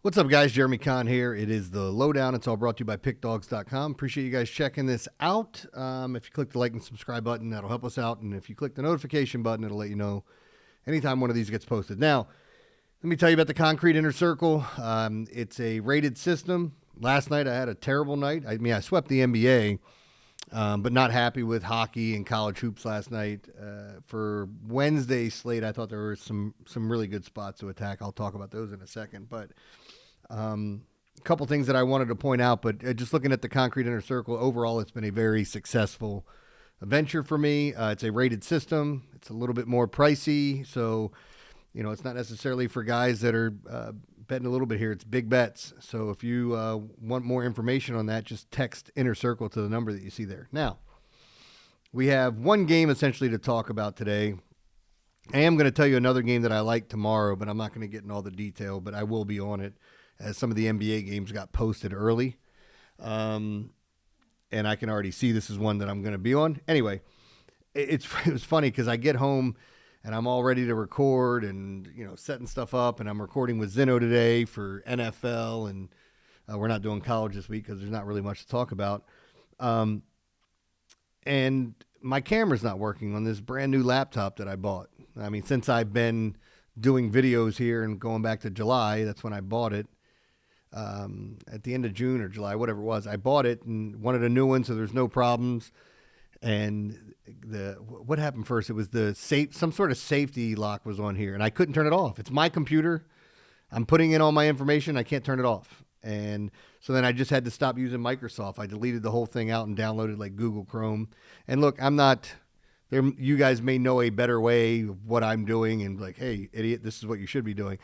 What's up, guys? Jeremy Conn here. It is the Lowdown. It's all brought to you by Pickdawgz.com. Appreciate you guys checking this out. If you click the like and subscribe button, that'll help us out. And if you click the notification button, it'll let you know anytime one of these gets posted. Now, let me tell you about the Concrete Inner Circle. It's a rated system. Last night, I had a terrible night. I swept the NBA, but not happy with hockey and college hoops last night. For Wednesday's slate, I thought there were some really good spots to attack. I'll talk about those in a second. But a couple things that I wanted to point out, but just looking at the Concrete Inner Circle, overall, it's been a very successful venture for me. It's a rated system. It's a little bit more pricey, so it's not necessarily for guys that are betting a little bit here. It's big bets. So if you want more information on that, just text Inner Circle to the number that you see there. Now, we have one game essentially to talk about today. I am going to tell you another game that I like tomorrow, but I'm not going to get in all the detail, but I will be on it as some of the NBA games got posted early. And I can already see this is one that I'm going to be on. Anyway, it was funny because I get home and I'm all ready to record and, setting stuff up. And I'm recording with Zeno today for NFL. And we're not doing college this week because there's not really much to talk about. And my camera's not working on this brand new laptop that I bought. I mean, since I've been doing videos here and going back to July, that's when I bought it. At the end of June or July, whatever it was, I bought it and wanted a new one, so there's no problems. And what happened first? It was some sort of safety lock was on here, and I couldn't turn it off. It's my computer. I'm putting in all my information. I can't turn it off. And so then I just had to stop using Microsoft. I deleted the whole thing out and downloaded like Google Chrome. And look, I'm not there. You guys may know a better way of what I'm doing and like, hey, idiot, this is what you should be doing.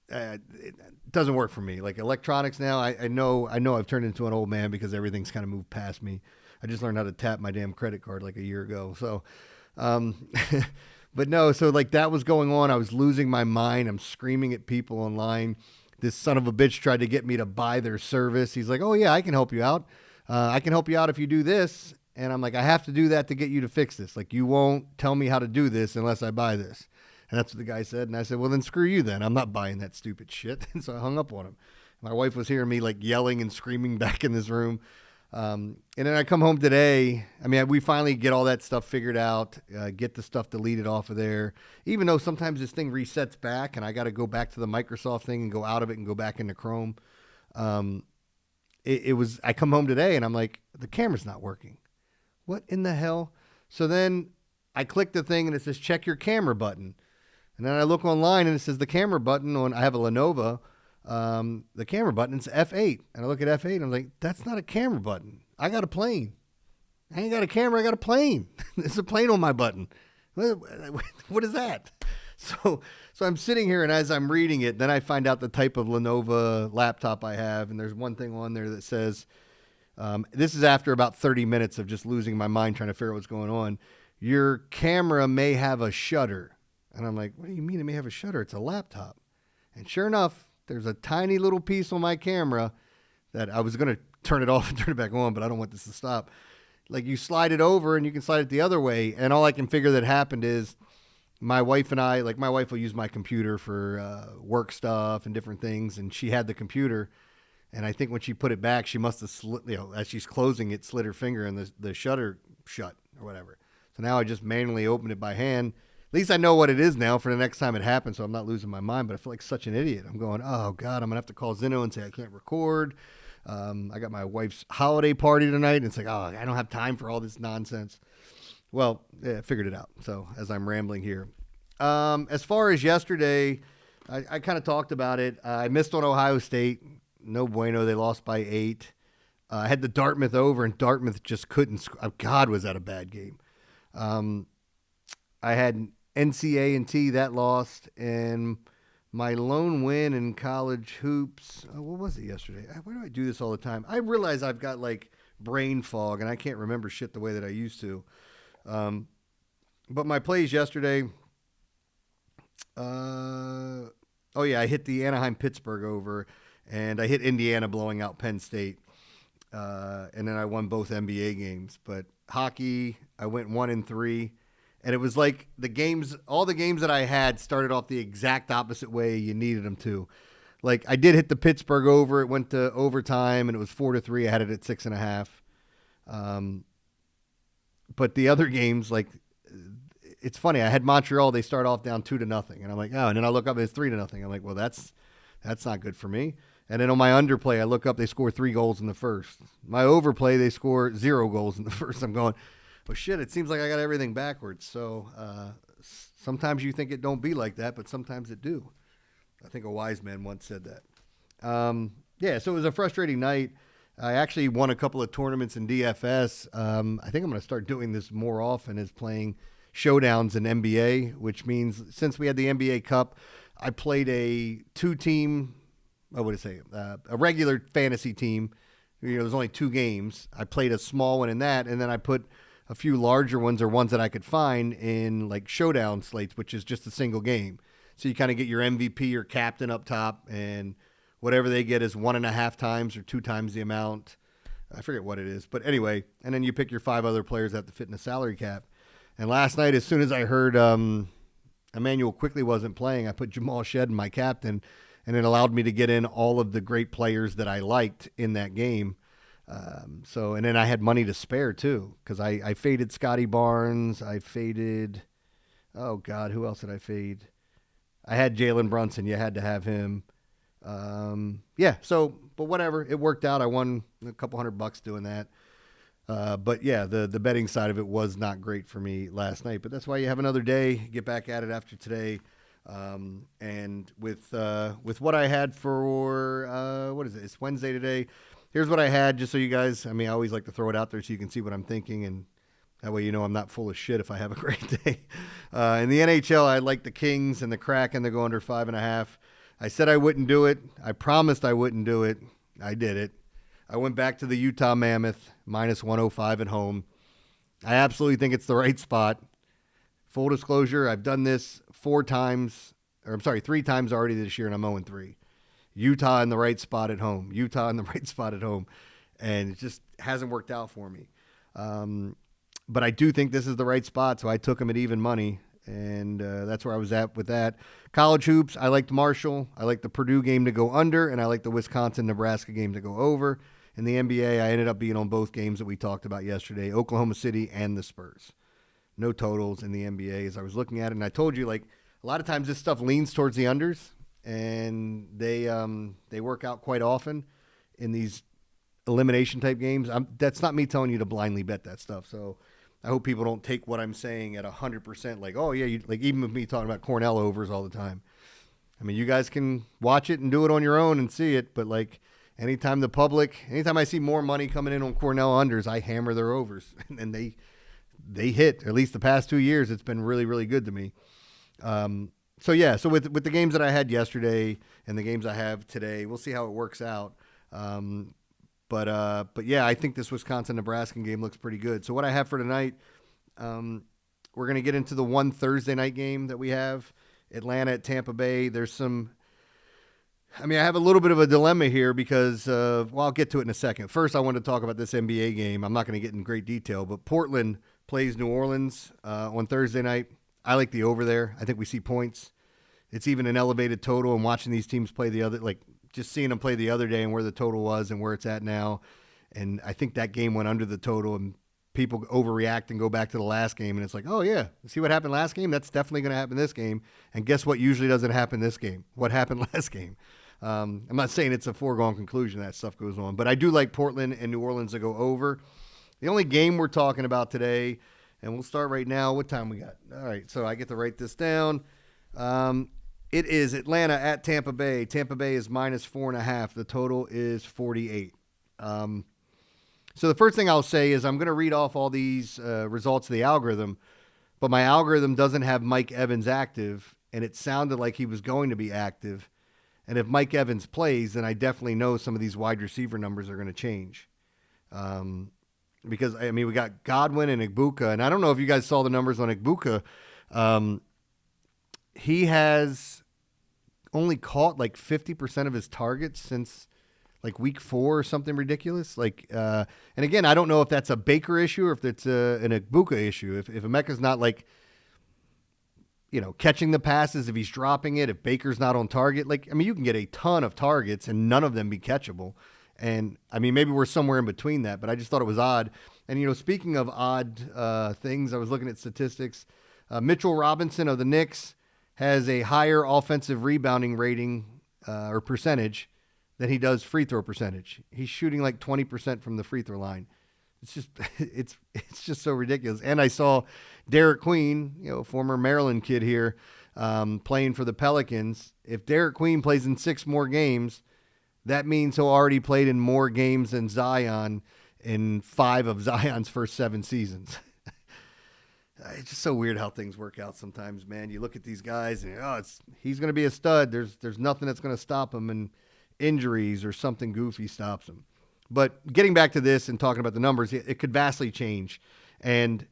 It doesn't work for me. Like electronics now, I know I've turned into an old man because everything's kind of moved past me. I just learned how to tap my damn credit card like a year ago. So, but no, so like that was going on. I was losing my mind. I'm screaming at people online. This son of a bitch tried to get me to buy their service. He's like, oh yeah, I can help you out. I can help you out if you do this. And I'm like, I have to do that to get you to fix this. Like you won't tell me how to do this unless I buy this. And that's what the guy said. And I said, well, then screw you then. I'm not buying that stupid shit. And so I hung up on him. My wife was hearing me like yelling and screaming back in this room. And then I come home today. I mean, we finally get all that stuff figured out, get the stuff deleted off of there, even though sometimes this thing resets back and I got to go back to the Microsoft thing and go out of it and go back into Chrome. I come home today and I'm like, the camera's not working. What in the hell? So then I click the thing and it says, check your camera button. And then I look online and it says the camera button I have a Lenovo, the camera button is F8. And I look at F8 and I'm like, that's not a camera button. I got a plane. I ain't got a camera, I got a plane. There's a plane on my button. What is that? So I'm sitting here and as I'm reading it, then I find out the type of Lenovo laptop I have. And there's one thing on there that says, this is after about 30 minutes of just losing my mind trying to figure out what's going on. Your camera may have a shutter. And I'm like, what do you mean it may have a shutter? It's a laptop. And sure enough, there's a tiny little piece on my camera that I was going to turn it off and turn it back on, but I don't want this to stop. Like you slide it over and you can slide it the other way. And all I can figure that happened is my wife and I, like my wife will use my computer for work stuff and different things. And she had the computer. And I think when she put it back, she must have slid, as she's closing it, slid her finger and the shutter shut or whatever. So now I just manually open it by hand. At least I know what it is now for the next time it happens, so I'm not losing my mind, but I feel like such an idiot. I'm going, oh, God, I'm going to have to call Zeno and say I can't record. I got my wife's holiday party tonight, and it's like, oh, I don't have time for all this nonsense. Well, yeah, I figured it out, so as I'm rambling here. As far as yesterday, I kind of talked about it. I missed on Ohio State. No bueno. They lost by 8. I had the Dartmouth over, and Dartmouth just couldn't. God, was that a bad game. I had NCA&T that lost, and my lone win in college hoops. What was it yesterday? Why do I do this all the time? I realize I've got like brain fog, and I can't remember shit the way that I used to. But my plays yesterday. I hit the Anaheim-Pittsburgh over, and I hit Indiana blowing out Penn State. And then I won both NBA games. But hockey, I went 1-3. And it was like all the games that I had started off the exact opposite way you needed them to. Like I did hit the Pittsburgh over. It went to overtime and it was 4-3. I had it at 6.5. But the other games, like it's funny. I had Montreal. They start off down 2-0, and I'm like, oh. And then I look up, it's 3-0. I'm like, well, that's not good for me. And then on my underplay, I look up, they score 3 goals in the first. My overplay, they score 0 goals in the first. I'm going, well, shit. It seems like I got everything backwards. So sometimes you think it don't be like that, but sometimes it do. I think a wise man once said that. Yeah, so it was a frustrating night. I actually won a couple of tournaments in DFS. I think I'm going to start doing this more often, is playing showdowns in NBA, which means since we had the NBA Cup, I played a 2-team, a regular fantasy team. You know, there's only 2 games. I played a small one in that, and then I put a few larger ones or ones that I could find in like showdown slates, which is just a single game. So you kind of get your MVP or captain up top, and whatever they get is 1.5 times or 2 times the amount. I forget what it is. But anyway, and then you pick your 5 other players that have to fit in the salary cap. And last night, as soon as I heard Emmanuel Quickly wasn't playing, I put Jamal Shed in my captain, and it allowed me to get in all of the great players that I liked in that game. And then I had money to spare, too, because I faded Scotty Barnes. I faded, oh, God, who else did I fade? I had Jalen Brunson. You had to have him. But whatever. It worked out. I won a couple $100 doing that. But yeah, the betting side of it was not great for me last night. But that's why you have another day. Get back at it after today. And with what I had for, what is it? It's Wednesday today. Here's what I had, just so you guys, I mean, I always like to throw it out there so you can see what I'm thinking, and that way you know I'm not full of shit if I have a great day. In the NHL, I like the Kings and the Kraken to go under 5.5. I said I wouldn't do it. I promised I wouldn't do it. I did it. I went back to the Utah Mammoth, minus 105 at home. I absolutely think it's the right spot. Full disclosure, I've done this 3 times already this year, and I'm 0-3. Utah in the right spot at home. And it just hasn't worked out for me. But I do think this is the right spot, so I took him at even money, and that's where I was at with that. College hoops, I liked Marshall. I liked the Purdue game to go under, and I liked the Wisconsin-Nebraska game to go over. In the NBA, I ended up being on both games that we talked about yesterday, Oklahoma City and the Spurs. No totals in the NBA as I was looking at it, and I told you, like, a lot of times this stuff leans towards the unders, and they work out quite often in these elimination type games. That's not me telling you to blindly bet that stuff, so I hope people don't take what I'm saying at 100%. Like, oh yeah, like even with me talking about Cornell overs all the time. I mean, you guys can watch it and do it on your own and see it, but like anytime I see more money coming in on Cornell unders, I hammer their overs, and they hit. At least the past 2 years, it's been really, really good to me. So with the games that I had yesterday and the games I have today, we'll see how it works out. But yeah, I think this Wisconsin-Nebraska game looks pretty good. So what I have for tonight, we're going to get into the one Thursday night game that we have, Atlanta at Tampa Bay. I have a little bit of a dilemma here because, I'll get to it in a second. First, I want to talk about this NBA game. I'm not going to get in great detail, but Portland plays New Orleans on Thursday night. I like the over there. I think we see points. It's even an elevated total, and watching these teams play just seeing them play the other day and where the total was and where it's at now. And I think that game went under the total, and people overreact and go back to the last game. And it's like, oh yeah, see what happened last game? That's definitely going to happen this game. And guess what usually doesn't happen this game? What happened last game? I'm not saying it's a foregone conclusion that stuff goes on, but I do like Portland and New Orleans to go over. The only game we're talking about today, and we'll start right now. What time we got? All right, so I get to write this down. It is Atlanta at Tampa Bay. Tampa Bay is minus 4.5. The total is 48. So the first thing I'll say is I'm going to read off all these results of the algorithm, but my algorithm doesn't have Mike Evans active, and it sounded like he was going to be active. And if Mike Evans plays, then I definitely know some of these wide receiver numbers are going to change. Because, we got Godwin and Igbuka, and I don't know if you guys saw the numbers on Igbuka. He has only caught like 50% of his targets since like week 4 or something ridiculous. And again, I don't know if that's a Baker issue or if it's an Igbuka issue. If Emeka's not catching the passes, if he's dropping it, if Baker's not on target. You can get a ton of targets and none of them be catchable. And, maybe we're somewhere in between that, but I just thought it was odd. And, speaking of odd things, I was looking at statistics. Mitchell Robinson of the Knicks has a higher offensive rebounding rating or percentage than he does free throw percentage. He's shooting like 20% from the free throw line. It's just it's just so ridiculous. And I saw Derek Queen, former Maryland kid here, playing for the Pelicans. If Derek Queen plays in 6 more games, that means he'll already played in more games than Zion in 5 of Zion's first 7 seasons. It's just so weird how things work out sometimes, man. You look at these guys and he's going to be a stud. There's nothing that's going to stop him, and injuries or something goofy stops him. But getting back to this and talking about the numbers, it could vastly change. And,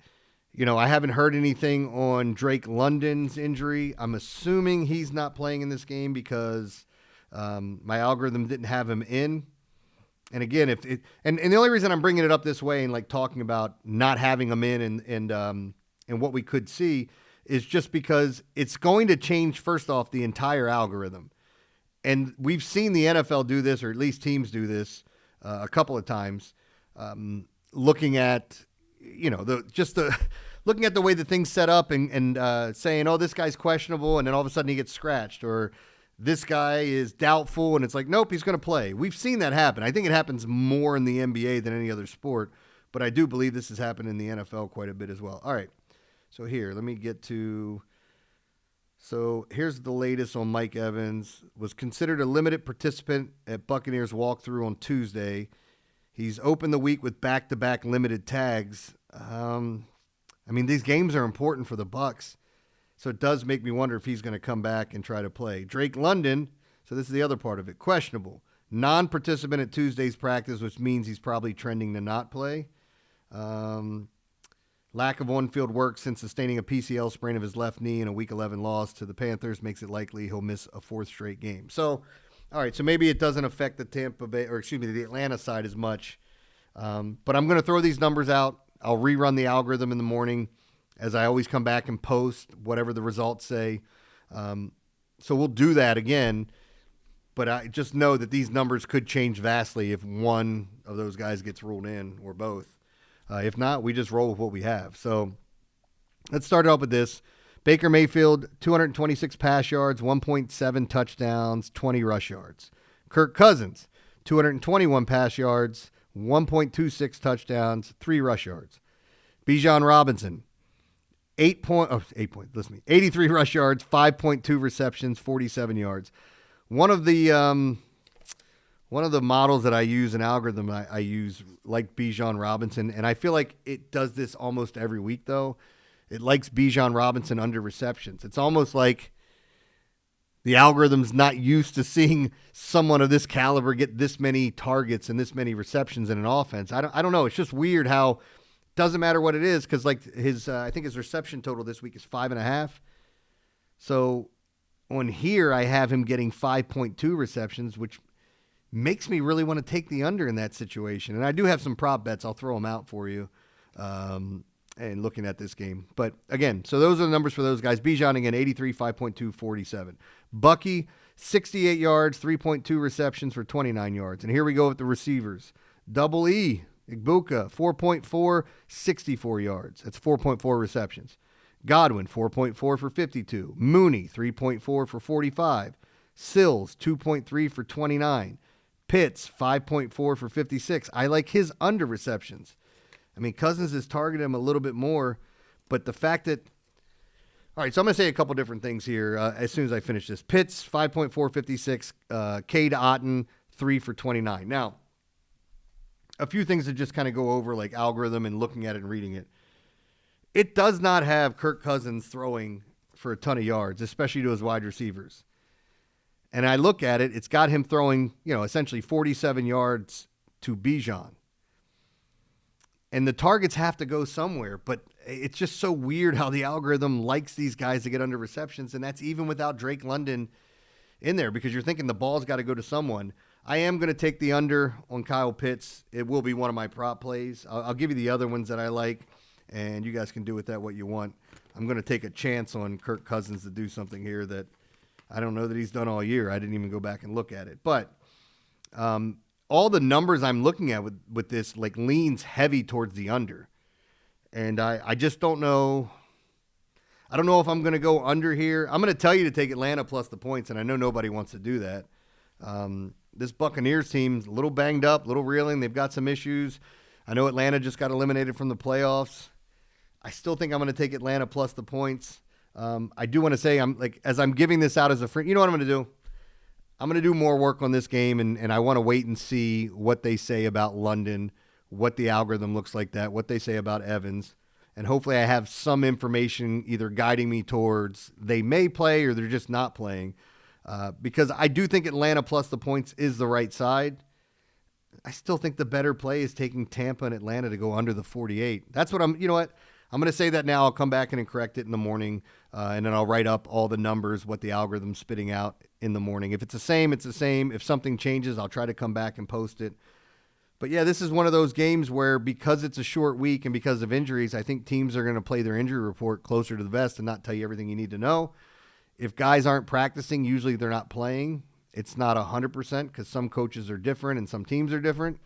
I haven't heard anything on Drake London's injury. I'm assuming he's not playing in this game because my algorithm didn't have him in. And again, and the only reason I'm bringing it up this way and like talking about not having him in and what we could see is just because it's going to change, first off, the entire algorithm. And we've seen the NFL do this, or at least teams do this a couple of times, looking at, looking at the way the thing's set up and saying, oh, this guy's questionable, and then all of a sudden he gets scratched, or this guy is doubtful, and it's like, nope, he's going to play. We've seen that happen. I think it happens more in the NBA than any other sport, but I do believe this has happened in the NFL quite a bit as well. All right, so here, let me get to... So here's the latest on Mike Evans. Was considered a limited participant at Buccaneers walkthrough on Tuesday. He's opened the week with back-to-back limited tags. These games are important for the Bucs, so it does make me wonder if he's going to come back and try to play. Drake London, so this is the other part of it, questionable. Non-participant at Tuesday's practice, which means he's probably trending to not play. Lack of on-field work since sustaining a PCL sprain of his left knee in a Week 11 loss to the Panthers makes it likely he'll miss a 4th straight game. So, all right, so maybe it doesn't affect the the Atlanta side as much. But I'm going to throw these numbers out. I'll rerun the algorithm in the morning as I always come back and post whatever the results say. So we'll do that again. But I just know that these numbers could change vastly if one of those guys gets ruled in or both. If not, we just roll with what we have. So let's start off with this. Baker Mayfield, 226 pass yards, 1.7 touchdowns, 20 rush yards. Kirk Cousins, 221 pass yards, 1.26 touchdowns, 3 rush yards. Bijan Robinson, 83 rush yards, 5.2 receptions, 47 yards. One of the models that I use, an algorithm I use, like Bijan Robinson, and I feel like it does this almost every week, though. It likes Bijan Robinson under receptions. It's almost like the algorithm's not used to seeing someone of this caliber get this many targets and this many receptions in an offense. I don't know. It's just weird how it doesn't matter what it is, because like his I think his reception total this week is 5.5. So on here I have him getting 5.2 receptions, which makes me really want to take the under in that situation. And I do have some prop bets. I'll throw them out for you and looking at this game. But again, so those are the numbers for those guys. Bijan again, 83, 5.2, 47. Bucky, 68 yards, 3.2 receptions for 29 yards. And here we go with the receivers. Double E, Igbuka, 4.4, 64 yards. That's 4.4 receptions. Godwin, 4.4 for 52. Mooney, 3.4 for 45. Sills, 2.3 for 29. Pitts, 5.4 for 56. I like his under receptions. Cousins has targeted him a little bit more, but the fact that... All right, so I'm going to say a couple different things here as soon as I finish this. Pitts, 5.4, 56. Cade Otton, 3 for 29. Now, a few things to just kind of go over, like algorithm and looking at it and reading it. It does not have Kirk Cousins throwing for a ton of yards, especially to his wide receivers. And I look at it, it's got him throwing, essentially 47 yards to Bijan. And the targets have to go somewhere, but it's just so weird how the algorithm likes these guys to get under receptions, and that's even without Drake London in there, because you're thinking the ball's got to go to someone. I am going to take the under on Kyle Pitts. It will be one of my prop plays. I'll give you the other ones that I like, and you guys can do with that what you want. I'm going to take a chance on Kirk Cousins to do something here that I don't know that he's done all year. I didn't even go back and look at it. But all the numbers I'm looking at with this like leans heavy towards the under. And I just don't know. I don't know if I'm going to go under here. I'm going to tell you to take Atlanta plus the points, and I know nobody wants to do that. This Buccaneers team's a little banged up, a little reeling. They've got some issues. I know Atlanta just got eliminated from the playoffs. I still think I'm going to take Atlanta plus the points. I do want to say, as I'm giving this out as a free, you know what I'm going to do? I'm going to do more work on this game, and I want to wait and see what they say about London, what the algorithm looks like what they say about Evans. And hopefully I have some information either guiding me towards they may play or they're just not playing. Because I do think Atlanta plus the points is the right side. I still think the better play is taking Tampa and Atlanta to go under the 48. That's what you know what? I'm going to say that now. I'll come back and correct it in the morning. And then I'll write up all the numbers, what the algorithm's spitting out in the morning. If it's the same, it's the same. If something changes, I'll try to come back and post it. But yeah, this is one of those games where because it's a short week and because of injuries, I think teams are going to play their injury report closer to the vest and not tell you everything you need to know. If guys aren't practicing, usually they're not playing. It's not 100% because some coaches are different and some teams are different.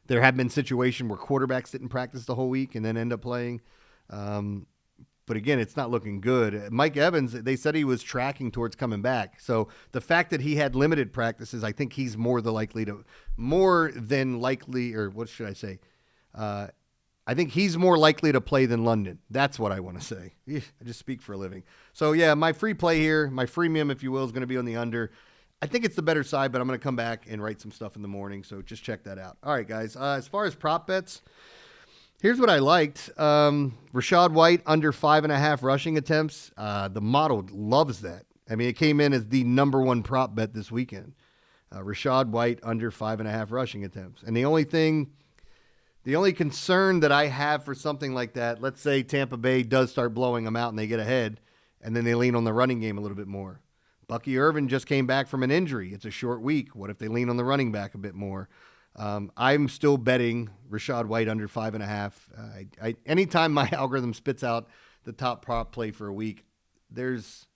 There have been situations where quarterbacks didn't practice the whole week and then end up playing. But again, it's not looking good. Mike Evans, they said he was tracking towards coming back. So the fact that he had limited practices, I think he's more than likely, or what should I say? I think he's more likely to play than London. That's what I want to say. I just speak for a living. So yeah, my free play here, my freemium, if you will, is going to be on the under. I think it's the better side, but I'm going to come back and write some stuff in the morning. So just check that out. All right, guys. As far as prop bets, here's what I liked. Rachaad White under 5.5 rushing attempts. The model loves that. I mean, it came in as the number one prop bet this weekend. Rachaad White under 5.5 rushing attempts. And the only concern that I have for something like that, let's say Tampa Bay does start blowing them out and they get ahead, and then they lean on the running game a little bit more. Bucky Irvin just came back from an injury. It's a short week. What if they lean on the running back a bit more? I'm still betting Rachaad White under 5.5. Anytime my algorithm spits out the top prop play for a week, there's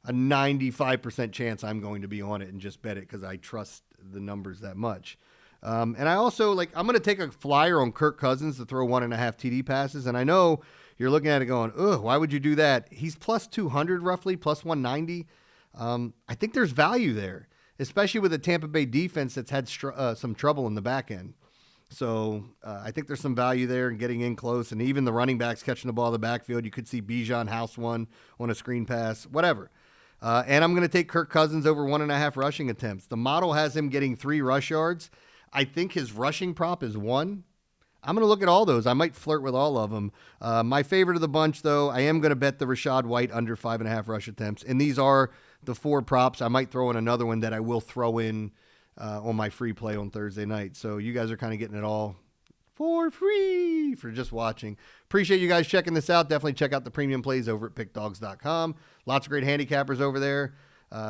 a 95% chance I'm going to be on it and just bet it because I trust the numbers that much. And I also I'm going to take a flyer on Kirk Cousins to throw 1.5 TD passes. And I know you're looking at it going, ugh, why would you do that? He's plus 200 roughly, plus 190. I think there's value there, especially with the Tampa Bay defense that's had some trouble in the back end. So I think there's some value there in getting in close. And even the running backs catching the ball in the backfield, you could see Bijan house one on a screen pass, whatever. And I'm going to take Kirk Cousins over 1.5 rushing attempts. The model has him getting 3 rush yards. I think his rushing prop is 1. I'm going to look at all those. I might flirt with all of them. My favorite of the bunch, though, I am going to bet the Rachaad White under 5.5 rush attempts. And these are the 4 props. I might throw in another one that I will throw in on my free play on Thursday night. So you guys are kind of getting it all for free for just watching. Appreciate you guys checking this out. Definitely check out the premium plays over at pickdawgz.com. Lots of great handicappers over there.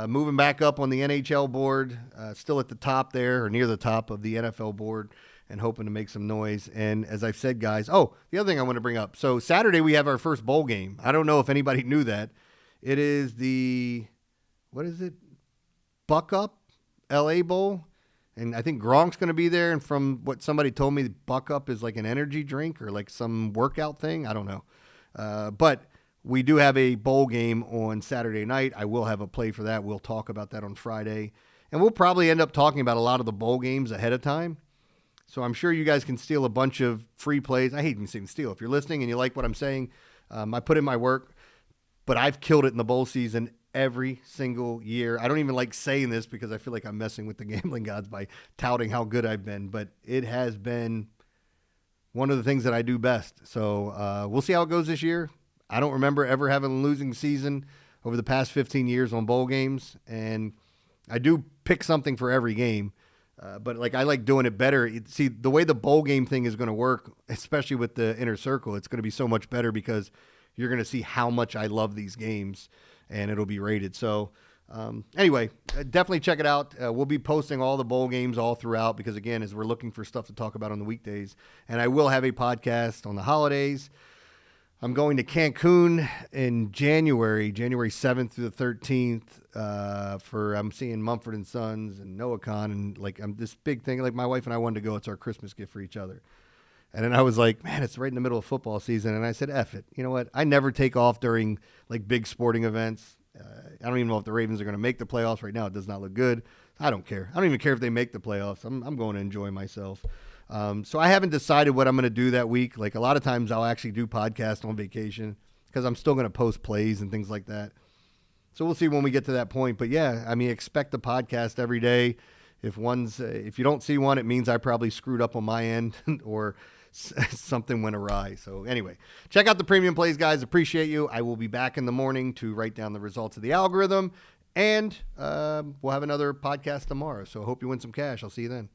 Moving back up on the NHL board, still at the top there or near the top of the NFL board and hoping to make some noise. And as I've said, guys, the other thing I want to bring up. So Saturday we have our first bowl game. I don't know if anybody knew that. It is what is it? Buck Up LA Bowl. And I think Gronk's going to be there. And from what somebody told me, Buck Up is like an energy drink or like some workout thing. I don't know. But we do have a bowl game on Saturday night. I will have a play for that. We'll talk about that on Friday. And we'll probably end up talking about a lot of the bowl games ahead of time. So I'm sure you guys can steal a bunch of free plays. I hate even saying steal. If you're listening and you like what I'm saying, I put in my work. But I've killed it in the bowl season every single year. I don't even like saying this because I feel like I'm messing with the gambling gods by touting how good I've been. But it has been one of the things that I do best. So we'll see how it goes this year. I don't remember ever having a losing season over the past 15 years on bowl games. And I do pick something for every game. But I like doing it better. See, the way the bowl game thing is going to work, especially with the inner circle, it's going to be so much better because you're going to see how much I love these games and it'll be rated. So anyway, definitely check it out. We'll be posting all the bowl games all throughout because, again, as we're looking for stuff to talk about on the weekdays. And I will have a podcast on the holidays. I'm going to Cancun in January 7th through the 13th. I'm seeing Mumford & Sons and Noah Conn, and like I'm this big thing. Like my wife and I wanted to go. It's our Christmas gift for each other. And then I was like, man, it's right in the middle of football season. And I said, F it. You know what? I never take off during like big sporting events. I don't even know if the Ravens are going to make the playoffs right now. It does not look good. I don't care. I don't even care if they make the playoffs. I'm going to enjoy myself. So I haven't decided what I'm going to do that week. Like a lot of times I'll actually do podcasts on vacation because I'm still going to post plays and things like that. So we'll see when we get to that point. But yeah, I mean, expect the podcast every day. If you don't see one, it means I probably screwed up on my end or something went awry. So anyway, check out the premium plays, guys. Appreciate you. I will be back in the morning to write down the results of the algorithm, and we'll have another podcast tomorrow. So I hope you win some cash. I'll see you then.